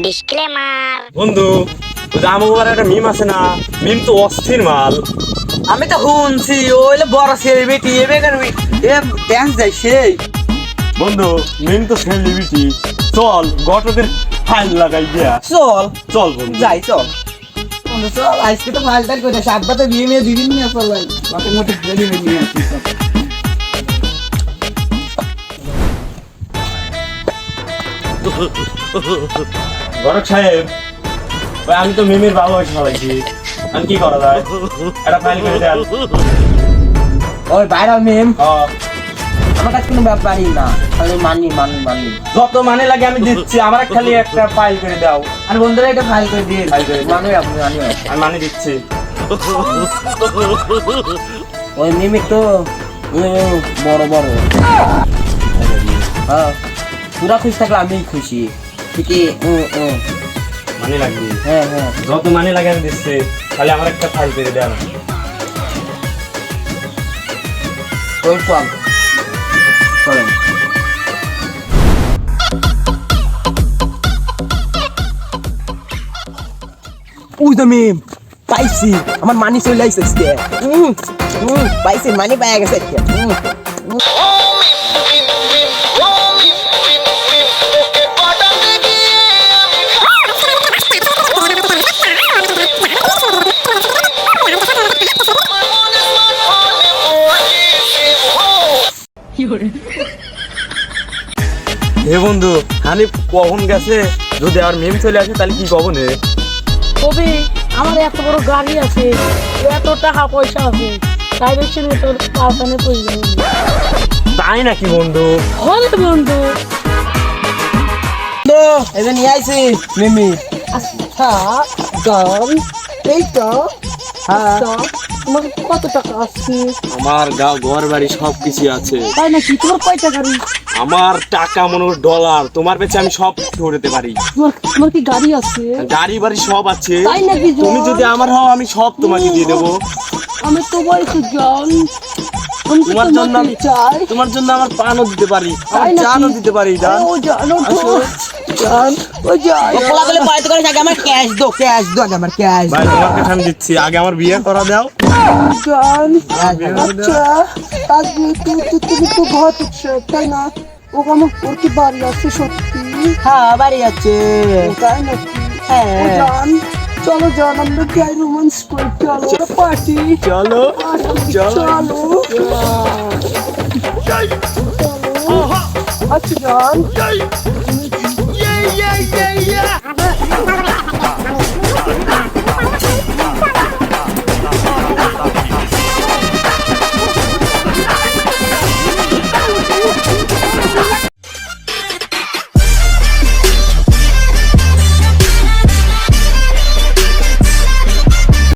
Disclaimer বন্ধু আমার একটা মিম আছে না, মিম তো অস্থির মাল। আমি তো শুনছি ওইলে বড় সেলিব্রিটি এ ড্যান্স যায় সেই বন্ধু মিম তো সেলিব্রিটি, চল গটদের ফাইল লাগাই দিয়া। চল চল বন্ধু যাই চল বন্ধু চল আজকে তো ফাইল টাইল করে সাতবাতে বিয়ে মেয়ে দুই দিন নিয়ে চললাই মাঠে মাঠে রেডি হয়ে নিয়ে আসছি সব। গরক সাহেব, ভাই আমি তো মিমের বাবা হয়েছে সবাইছি, আমি কি করা যায়? একটা ফাইল করে দেন। ওই ভাইরাল মিম হ্যাঁ, আমার কাছে কোনো ব্যাপারই না, আমি মানি যত মানে লাগে আমি দিচ্ছি, আমার খালি একটা ফাইল করে দাও। আর বন্ধুরা এটা ফাইল করে দিয়ে ফাইল করে দিন। মানি আপনি আমি মানে দিচ্ছি। ওই মিম একটু বড় হ্যাঁ পুরা খুশি থাকলে আমি খুশি ঠিকই মানে লাগবে, হ্যাঁ যত মানে লাগে আমি দিচ্ছি, খালি আমার একটা ফাইল করে দেন। ওয়েলকাম চলেন উই দ্য মিম পাইছি আমার মানি চলে আইছে আজকে পাইছি মানি পাই গেছে আজকে হে বন্ধু, হানিফ কখন গেছে? যদি আর মিম চলে আসে তাহলে কি কব নে? কবি আমার এত বড় গাড়ি আছে, এত টাকা পয়সা আছে, তাই দেখছি না তোর পাশানে প্রয়োজন। তাই নাকি বন্ধু? হল বন্ধু এবার নিয়ে আইছি মিমি আচ্ছা গান এইটা আচ্ছা তোমার কত টাকা আছে? আমার ঘর বাড়ি সবকিছু আছে। তাই নাকি? তোমার কয়টা গাড়ি? আমার টাকা মনে হয় ডলার, তোমার পেছে আমি সব ধরতে পারি। তোমার কি গাড়ি আছে? গাড়ি বাড়ি সব আছে। তাই নাকি? তুমি যদি আমার হও আমি সব তোমাকে দিয়ে দেবো। আমি তো বলছি জান, তোমার জন্য আমি চাই, তোমার জন্য আমার প্রাণও দিতে পারি, আমার তাই নাকি? জানও দিতে পারি। জান ও জানো তো আসো। জান, ও জান পোলা বলে পয়তে করে আগে আমার ক্যাশ দো আগে আমার ক্যাশ ভাই তোমার কাছে আমি দিচ্ছি, আগে আমার বিয়ে করা দাও। জান। আচ্ছা আজকে তুমি তো ঘর উঠছে তাই না? ও আমার ওর কি বাড়ি আছে সত্যি? হ্যাঁ বাড়ি আছে তাই নাকি? হ্যাঁ ও জান চলো জান আমরা যাই রোমান্স করি, চলো পার্টি চলো চলো আচ্ছা জান